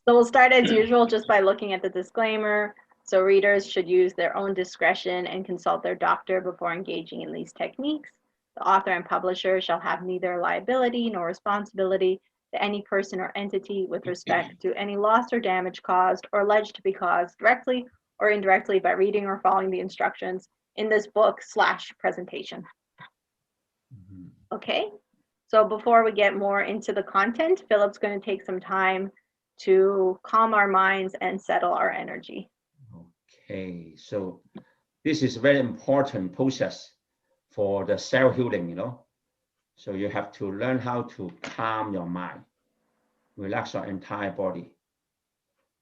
So we'll start as usual just by looking at the disclaimer. So readers should use their own discretion and consult their doctor before engaging in these techniques. The author and publisher shall have neither liability nor responsibility to any person or entity with respect to any loss or damage caused or alleged to be caused directly or indirectly by reading or following the instructions in this book/presentation. Okay, so before we get more into the content, Philip's going to take some time to calm our minds and settle our energy. Okay, so this is a very important process for the self-healing, you know. So you have to learn how to calm your mind, relax your entire body.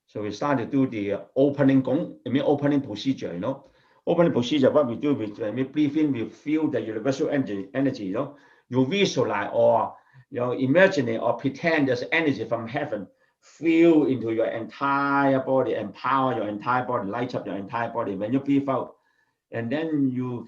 So we start to do the opening Gong, I mean opening procedure, you know. Opening procedure, what we do, when we breathe in, we feel the universal energy, you know. You visualize or imagine it or pretend there's energy from heaven feel into your entire body, empower your entire body, light up your entire body when you breathe out. And then you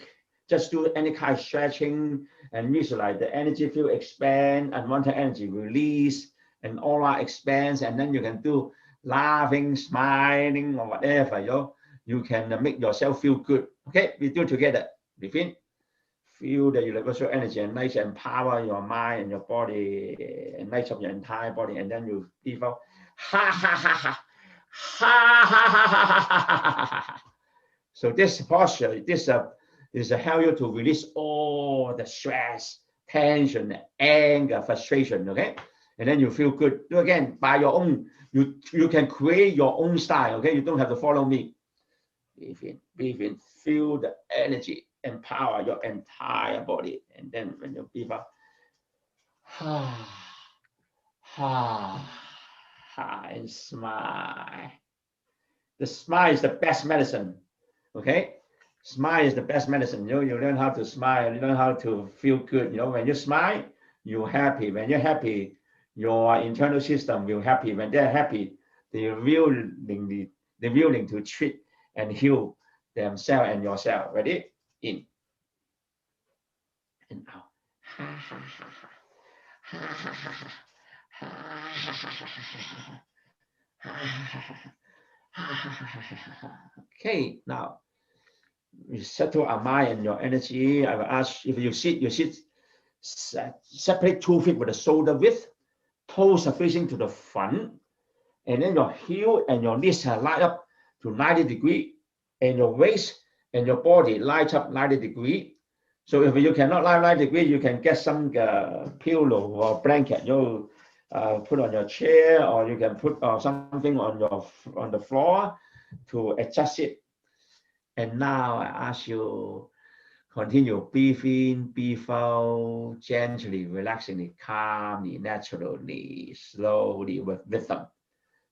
just do any kind of stretching and visualize the energy field expand, unwanted energy release, and aura expands. And then you can do laughing, smiling, or whatever. You can make yourself feel good. Okay, we do it together. Begin. Feel the universal energy and nice empower your mind and your body and light up your entire body. And then you breathe out. Ha ha ha ha. Ha ha ha ha ha ha. So this posture, this is to help you to release all the stress, tension, anger, frustration. Okay, and then you feel good. Do again by your own. You can create your own style. Okay, you don't have to follow me. Breathe in, feel the energy, empower your entire body, and then when you breathe out, ha ha ha, and smile. The smile is the best medicine. Okay, smile is the best medicine. You learn how to smile. You learn how to feel good. When you smile, you're happy. When you're happy, your internal system will happy. When they're happy, they're willing to treat and heal themselves and yourself. Ready? In and out. Ha ha ha ha. Ha ha ha ha. Ha ha ha ha. Okay, now we settle our mind and your energy. I will ask if you sit separate 2 feet with the shoulder width, toes are facing to the front, and then your heel and your knees are lined up to 90 degrees, and your waist and your body light up 90 degrees. So if you cannot lie 90 degrees, you can get some pillow or blanket. You put on your chair, or you can put something on the floor to adjust it. And now I ask you, continue breathe in, breathe out, gently, relaxingly, calmly, naturally, slowly, with rhythm,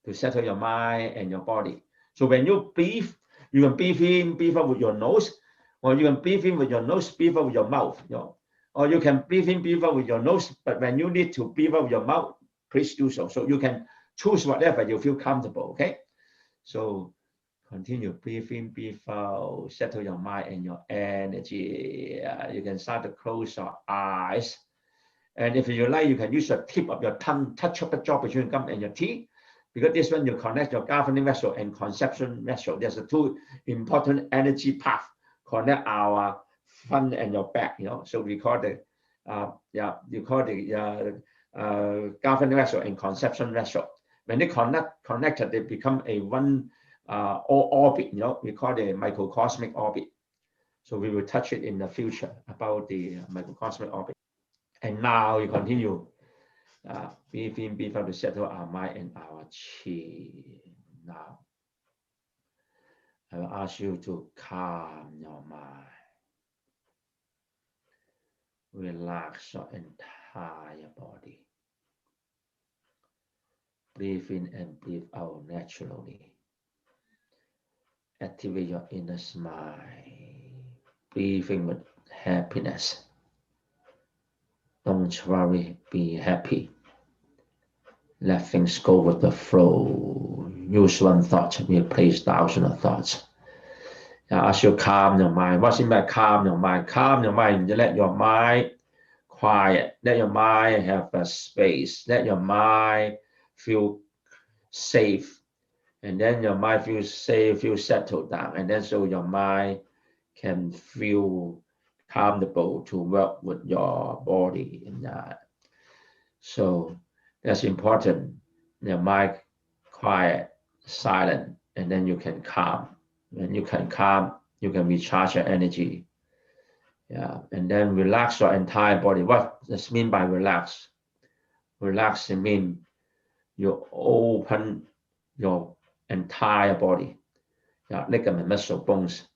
to settle your mind and your body. So when you breathe, you can breathe in, breathe out with your nose, or you can breathe in with your nose, breathe out with your mouth. Or you can breathe in, breathe out with your nose, but when you need to breathe out with your mouth, please do so. So you can choose whatever you feel comfortable. Okay, so continue breathe in, breathe out, settle your mind and your energy. You can start to close your eyes. And if you like, you can use the tip of your tongue, touch up the jaw between gum and your teeth, because this one you connect your governing vessel and conception vessel. There's a 2 important energy path connect our front and your back. So we call the governing vessel and conception vessel. When they connected, they become a one orbit. We call the microcosmic orbit. So we will touch it in the future about the microcosmic orbit. And now we continue breathe in, breathe out to settle our mind and our chi. Now I will ask you to calm your mind, relax your entire body, breathe in and breathe out naturally. Activate your inner smile, breathing with happiness. Don't worry, be happy. Let things go with the flow. Use one thought, replace thousands of thoughts. Now, as you calm your mind, what's in by calm your mind? Calm your mind. You let your mind quiet. Let your mind have a space. Let your mind feel safe, and then your mind feels safe, feels settled down, and then so your mind can feel comfortable to work with your body. And so that's important. Your mind quiet, silent, and then you can calm. When you can calm, you can recharge your energy. Yeah, and then relax your entire body. What does mean by relax? Relax means you open your entire body. Yeah, ligament, muscle, bones.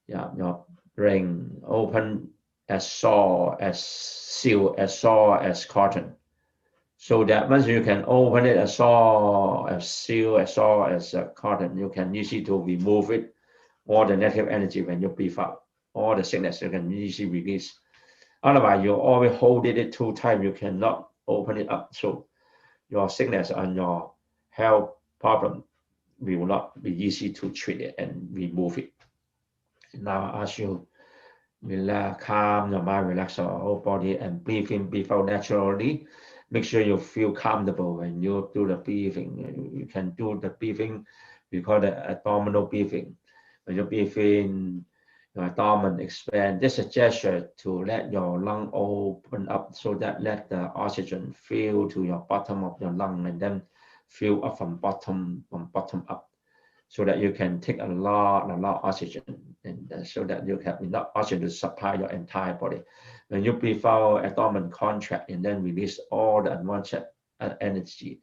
Yeah, your brain open as soft as seal, as soft as cotton. So that once you can open it as soft as seal, as soft as cotton, you can easily to remove it, all the negative energy when you breathe out, all the sickness you can easily release. Otherwise, you always hold it too tight, you cannot open it up. So your sickness and your health problem will not be easy to treat it and remove it. Now I ask you, relax, calm your mind, relax your whole body, and breathe in, breathe out naturally. Make sure you feel comfortable when you do the breathing. You can do the breathing, we call it abdominal breathing. When you breathe in, your abdomen expand. This is a gesture to let your lung open up so that let the oxygen fill to your bottom of your lung and then fill up from bottom up, so that you can take a lot of oxygen, and so that you have enough oxygen to supply your entire body. When you breathe out, abdomen contract and then release all the unwanted energy,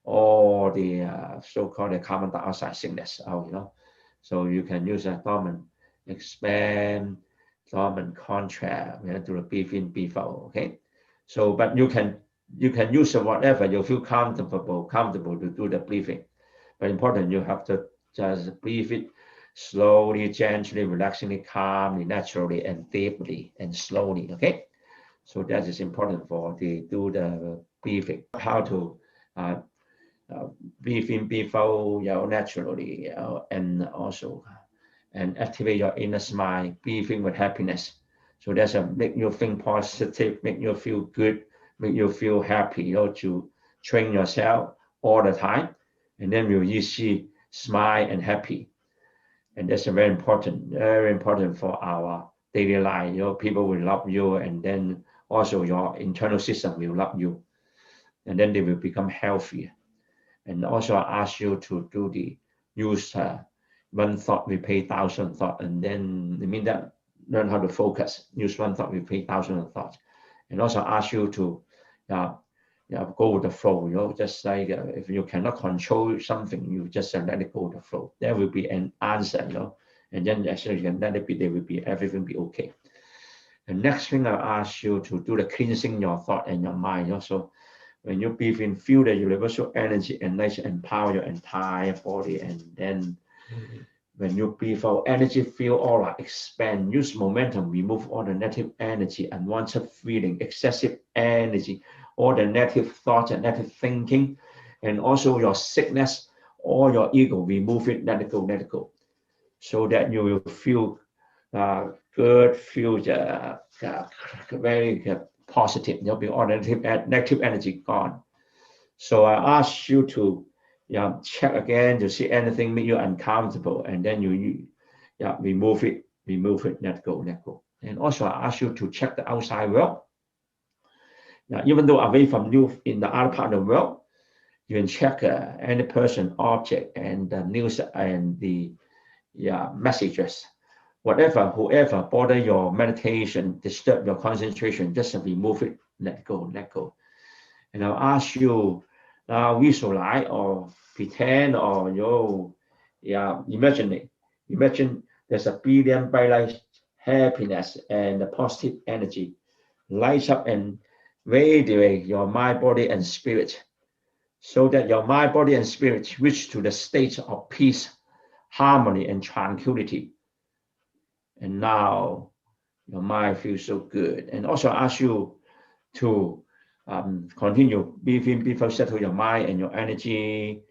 all the so-called carbon dioxide sickness out, So you can use abdomen expand, abdomen contract, to breathe in, breathe out, okay? So, but you can use whatever you feel comfortable to do the breathing. But important, you have to just breathe it slowly, gently, relaxingly, calmly, naturally, and deeply and slowly, okay? So that is important for do the breathing. How to breathe in, breathe out, naturally, and also and activate your inner smile, breathing with happiness. So that's make you think positive, make you feel good, make you feel happy, to train yourself all the time, and then you see smile and happy. And that's very important for our daily life. People will love you, and then also your internal system will love you, and then they will become healthier. And also I ask you to do the use one thought repay 1,000 thoughts, and then it means that learn how to focus. Use one thought repay 1,000 thoughts, and also ask you to go with the flow. Just like if you cannot control something, you just let it go with the flow. There will be an answer, and then actually you can let it be. There will be everything be okay. The next thing I ask you to do the cleansing your thought and your mind. So when you breathe in, feel the universal energy and nice empower your entire body, and then when you breathe out, energy field aura expand, use momentum, remove all the negative energy, unwanted feeling, excessive energy, all the negative thoughts and negative thinking, and also your sickness, all your ego, remove it, let it go, so that you will feel good, feel very positive. There'll be all negative energy gone. So I ask you to check again to see anything make you uncomfortable, and then you remove it, let go. And also I ask you to check the outside world. Even though away from you in the other part of the world, you can check any person, object, and the news and the messages. Whoever bother your meditation, disturb your concentration, just remove it, let go. And I'll ask you now, visualize or pretend or imagine there's a billion bright light, happiness and the positive energy lights up and radiate your mind, body, and spirit, so that your mind, body, and spirit reach to the state of peace, harmony, and tranquility. And now your mind feels so good. And also ask you to continue breathing, before settle your mind and your energy,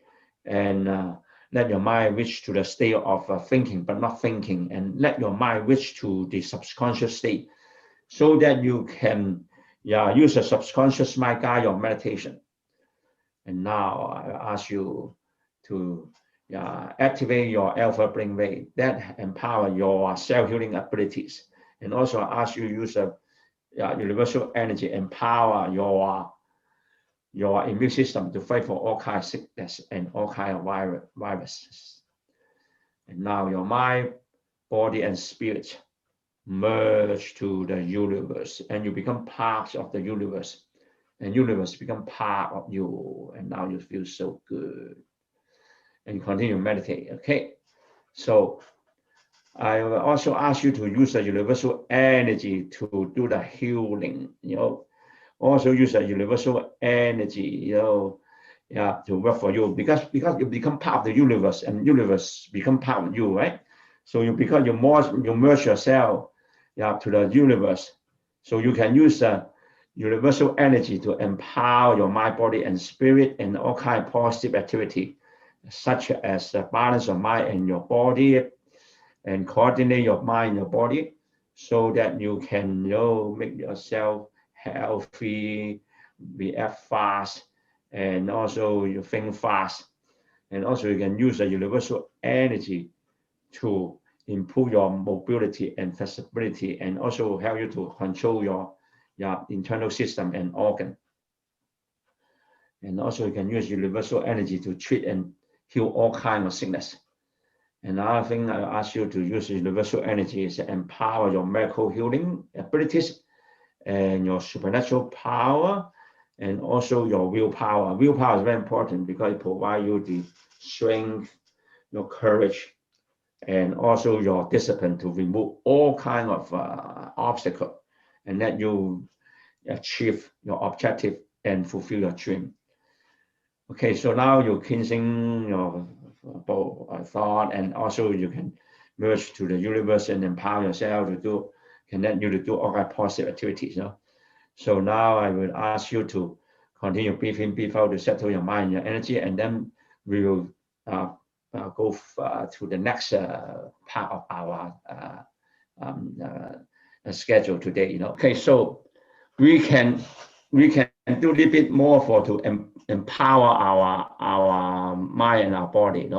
and let your mind reach to the state of thinking but not thinking, and let your mind reach to the subconscious state, so that you can use the subconscious mind guide your meditation. And now I ask you to activate your alpha brainwave that empower your self-healing abilities. And also I ask you to use a universal energy, empower your immune system to fight for all kinds of sickness and all kinds of viruses. And now your mind, body, and spirit merge to the universe, and you become part of the universe, and universe become part of you, and now you feel so good. And continue to meditate. Okay, so I will also ask you to use the universal energy to do the healing. Also use the universal energy. To work for you, because you become part of the universe, and universe become part of you, right? So you merge yourself to the universe, so you can use the universal energy to empower your mind, body, and spirit, and all kind of positive activity, such as the balance of mind and your body, and coordinate your mind and your body, so that you can make yourself healthy, react fast, and also you think fast. And also you can use the universal energy to improve your mobility and flexibility, and also help you to control your internal system and organ. And also you can use universal energy to treat and heal all kinds of sickness. Another thing I ask you to use universal energy is to empower your miracle healing abilities and your supernatural power, and also your willpower. Willpower is very important because it provides you the strength, your courage, and also your discipline to remove all kinds of obstacles, and let you achieve your objective and fulfill your dream. Okay, so now you're cleansing your thought, and also you can merge to the universe and empower yourself to let you to do all kind of positive activities. So now I will ask you to continue breathe in, breathe out to settle your mind and your energy, and then we will go to the next part of our schedule today. Okay, so we can do a little bit more to empower our mind and our body.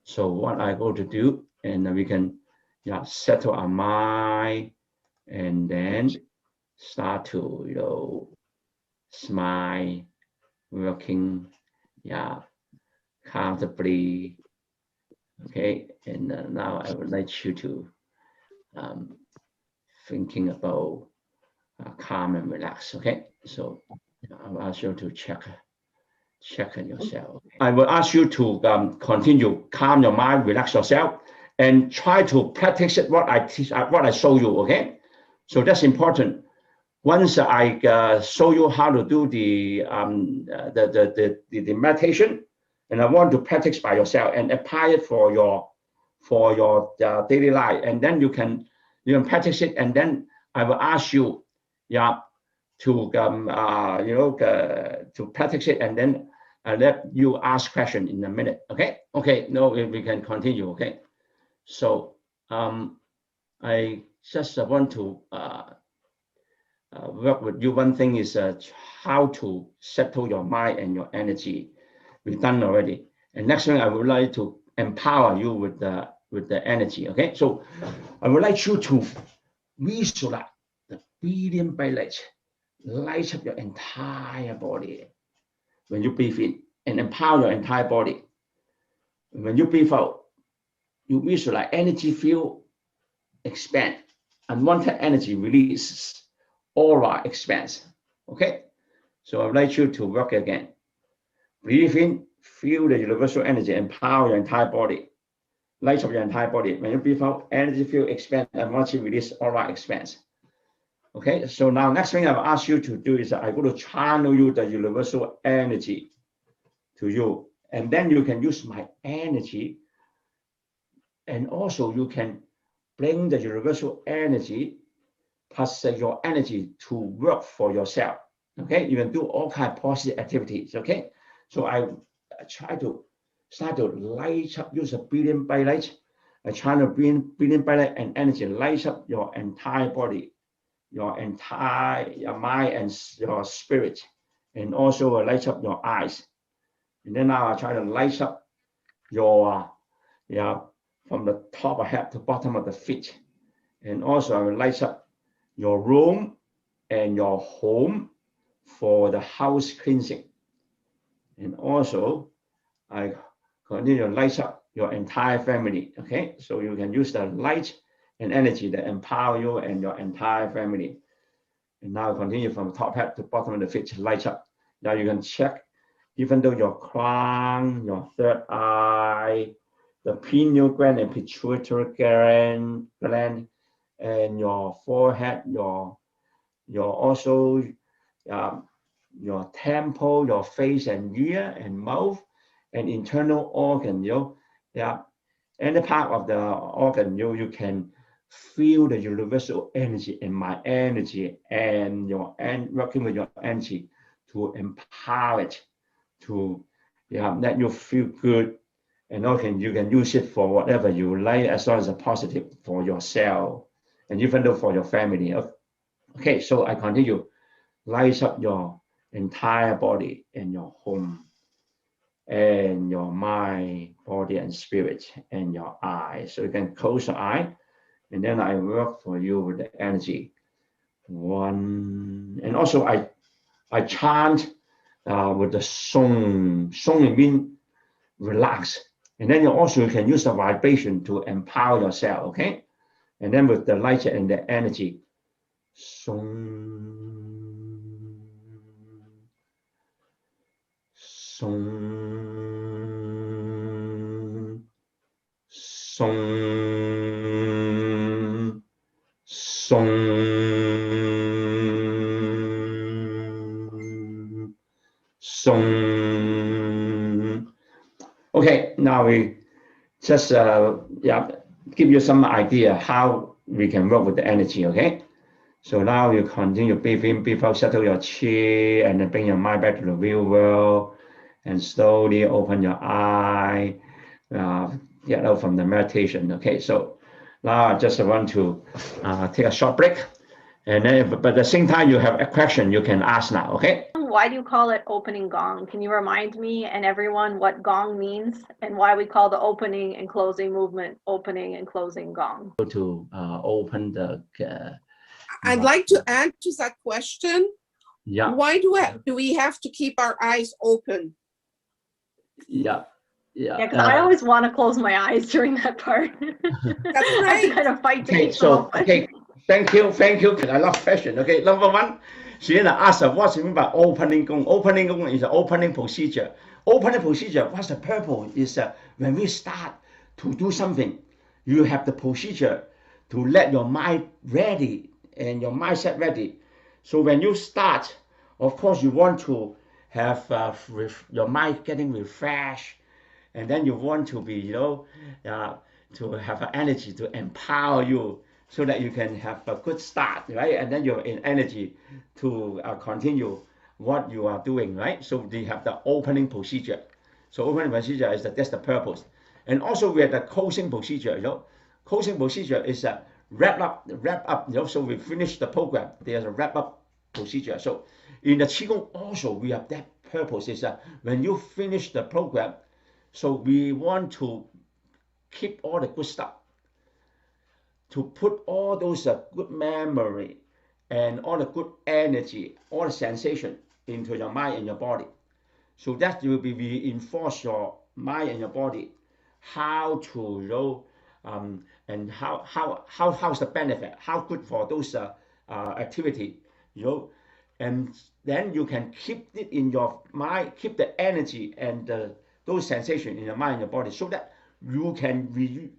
So what I go to do, and we can settle our mind, and then start to smile, working comfortably. Okay, and now I would like you to thinking about calm and relax. Okay, so I'll ask you to check on yourself. I will ask you to continue calm your mind, relax yourself, and try to practice it what I show you. Okay, so that's important. Once I show you how to do the meditation, and I want to practice by yourself and apply it for your daily life, and then you can practice it, and then I will ask you to practice it, and then I let you ask question in a minute. Okay, no, we can continue. Okay, so I just want to work with you. One thing is how to settle your mind and your energy. We've done already. And next thing I would like to empower you with the energy. Okay, so I would like you to visualize the brilliant light light up your entire body when you breathe in, and empower your entire body. When you breathe out, you visualize energy field expand, unwanted energy releases, aura expands. Okay, so I'd like you to work again. Breathe in, feel the universal energy, empower your entire body, light up your entire body. When you breathe out, energy field expand, unwanted release, aura expands. Okay, so now next thing I'll ask you to do is I'm going to channel you the universal energy to you, and then you can use my energy, and also you can bring the universal energy plus your energy to work for yourself. Okay, you can do all kinds of positive activities. Okay, so I try to start to light up, use a brilliant bright light. I try to bring brilliant bright light and energy light up your entire body, your mind and your spirit, and also light up your eyes. And then now I try to light up your, from the top of head to bottom of the feet. And also I will light up your room and your home for the house cleansing. And also I continue to light up your entire family. Okay, so you can use the light and energy that empower you and your entire family. And now continue from top head to bottom of the feet, light up. Now you can check, even though your crown, your third eye, the pineal gland and pituitary gland, and your forehead, your also your temple, your face and ear and mouth, and internal organ, any part of the organ, you can feel the universal energy and my energy and working with your energy to empower it, to let you feel good, and you can use it for whatever you like, as long as it's positive for yourself and even though for your family. Okay, so I continue light up your entire body and your home and your mind, body and spirit and your eyes. So you can close your eye, and then I work for you with the energy. One, and also I chant with the song. Song means relax, and then you can use the vibration to empower yourself. Okay, and then with the light and the energy, song. Song, song, song, song. Okay, now we just give you some idea how we can work with the energy. Okay, so now you continue breathe in, breathe out, settle your chi, and then bring your mind back to the real world. And slowly open your eye, get out from the meditation. Okay, so now I just want to take a short break, and then, but at the same time, you have a question you can ask now. Okay. Why do you call it opening gong? Can you remind me and everyone what gong means and why we call the opening and closing movement opening and closing gong? To open the. I'd like to add to that question. Yeah. Why do we have to keep our eyes open? Yeah. Yeah, because I always want to close my eyes during that part. That's I have to right. kind of fight to Okay, keep them so open. okay, thank you. I love question. Okay, number one, Sienna asked what's mean by opening gong. Opening gong is an opening procedure. Opening procedure, what's the purpose? Is when we start to do something, you have the procedure to let your mind ready and your mindset ready. So when you start, of course, you want to have your mind getting refreshed, and then you want to be, to have energy to empower you so that you can have a good start, right? And then you're in energy to continue what you are doing, right? So they have the opening procedure. So opening procedure is that's the purpose. And also we have the closing procedure, Closing procedure is a wrap up, so we finish the program. There's a wrap up procedure. So in the Qigong also we have that purpose is that when you finish the program, so we want to keep all the good stuff, to put all those good memory and all the good energy, all the sensation into your mind and your body. So that will be reinforce your mind and your body how to and how's the benefit, how good for those activity, and then you can keep it in your mind, keep the energy and those sensations in your mind and your body so that you can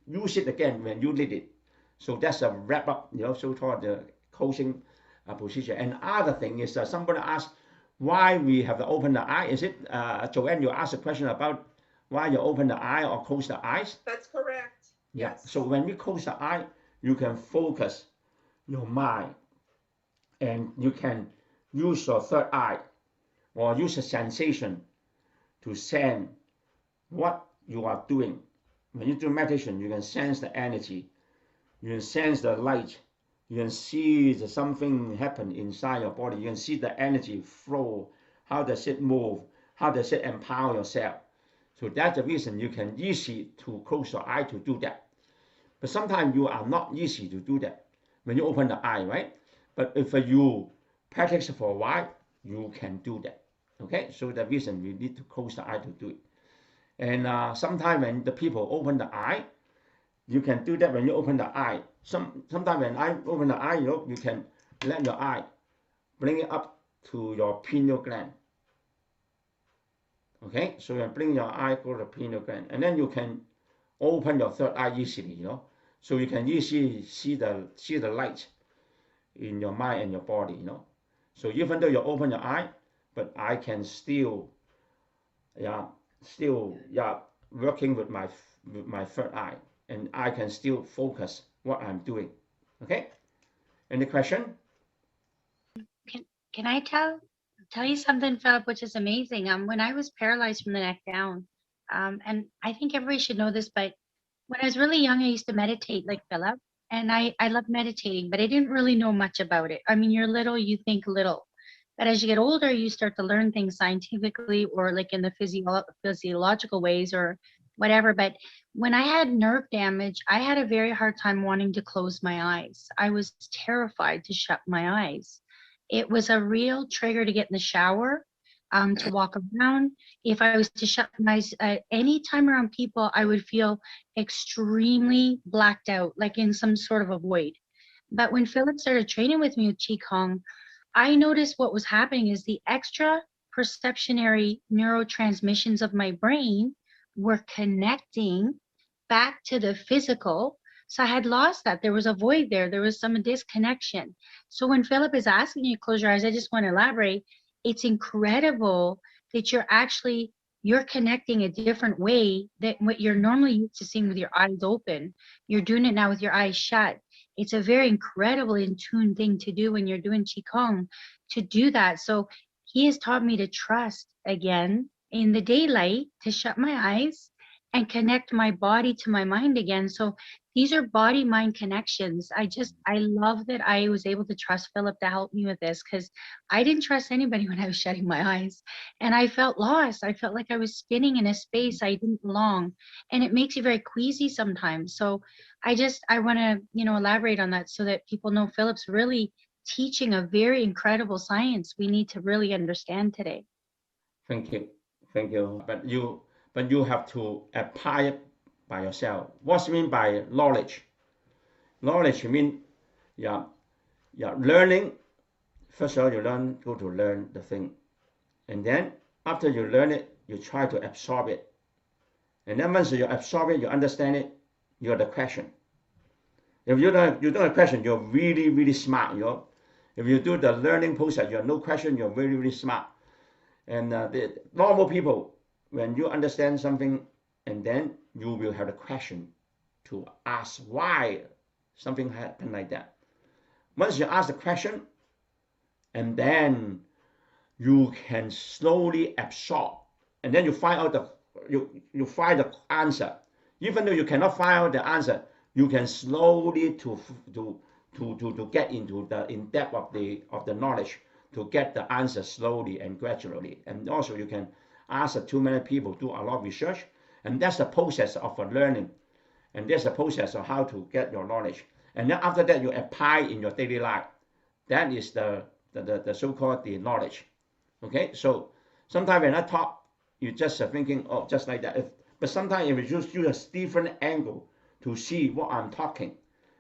use it again when you need it. So that's a wrap up, so called the closing procedure. And other thing is somebody asked why we have to open the eye. Is it, Joanne, you asked a question about why you open the eye or close the eyes? That's correct. Yeah. Yes. So when we close the eye, you can focus your mind and you can use your third eye or use a sensation to sense what you are doing. When you do meditation, you can sense the energy, you can sense the light, you can see something happen inside your body, you can see the energy flow, how does it move, how does it empower yourself. So that's the reason you can easy to close your eye to do that. But sometimes you are not easy to do that when you open the eye, right? But if you practice for a while, you can do that. Okay, so the reason you need to close the eye to do it. And sometimes when the people open the eye, you can do that when you open the eye. Sometimes when I open the eye, you can let your eye bring it up to your pineal gland. Okay, so you bring your eye to the pineal gland, and then you can open your third eye easily, so you can easily see the light in your mind and your body, So even though you open your eye, but I can still working with my third eye, and I can still focus what I'm doing. Okay, any question? Can I tell you something, Philip, which is amazing? When I was paralyzed from the neck down, and I think everybody should know this, but when I was really young, I used to meditate like Philip, and I love meditating, but I didn't really know much about it. I mean, you're little, you think little, but as you get older, you start to learn things scientifically or like in the physiological ways or whatever. But when I had nerve damage, I had a very hard time wanting to close my eyes. I was terrified to shut my eyes. It was a real trigger to get in the shower, to walk around. If I was to shut my eyes any time around people, I would feel extremely blacked out, like in some sort of a void. But when Philip started training with me with Qigong, I noticed what was happening is the extra perceptionary neurotransmissions of my brain were connecting back to the physical. So I had lost that. There was a void there. There was some disconnection. So when Philip is asking you to close your eyes, I just want to elaborate. It's incredible that you're connecting a different way than what you're normally used to seeing with your eyes open. You're doing it now with your eyes shut. It's a very incredible in tune thing to do when you're doing Qigong, to do that. So he has taught me to trust again in the daylight, to shut my eyes and connect my body to my mind again. So these are body mind connections. I love that I was able to trust Philip to help me with this, because I didn't trust anybody when I was shutting my eyes, and I felt lost. I felt like I was spinning in a space I didn't belong, and it makes you very queasy sometimes. So I want to, elaborate on that so that people know Philip's really teaching a very incredible science we need to really understand today. Thank you. But you have to apply it by yourself. What's mean by knowledge? Knowledge mean learning. First of all, you go to learn the thing, and then after you learn it, you try to absorb it, and then once you absorb it, you understand it, you have the question. If you don't have question, you're really, really smart. If you do the learning process, you have no question, you're really, really smart. And the normal people, when you understand something, and then you will have a question to ask why something happened like that. Once you ask the question, and then you can slowly absorb, and then you find out you find the answer. Even though you cannot find out the answer, you can slowly to get into the in depth of the knowledge, to get the answer slowly and gradually. And also you can ask too many people, do a lot of research, and that's the process of learning, and that's the process of how to get your knowledge. And then after that, you apply in your daily life. That is the so-called the knowledge. Okay, so sometimes when I talk, you just thinking, oh, just like that. But sometimes if you just use a different angle to see what I'm talking,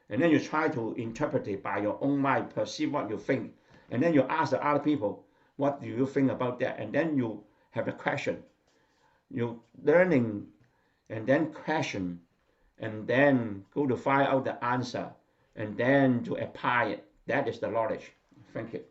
and then you try to interpret it by your own mind, perceive what you think, and then you ask the other people, what do you think about that? And then you have a question. You learning, and then question, and then go to find out the answer, and then to apply it. That is the knowledge. Thank you.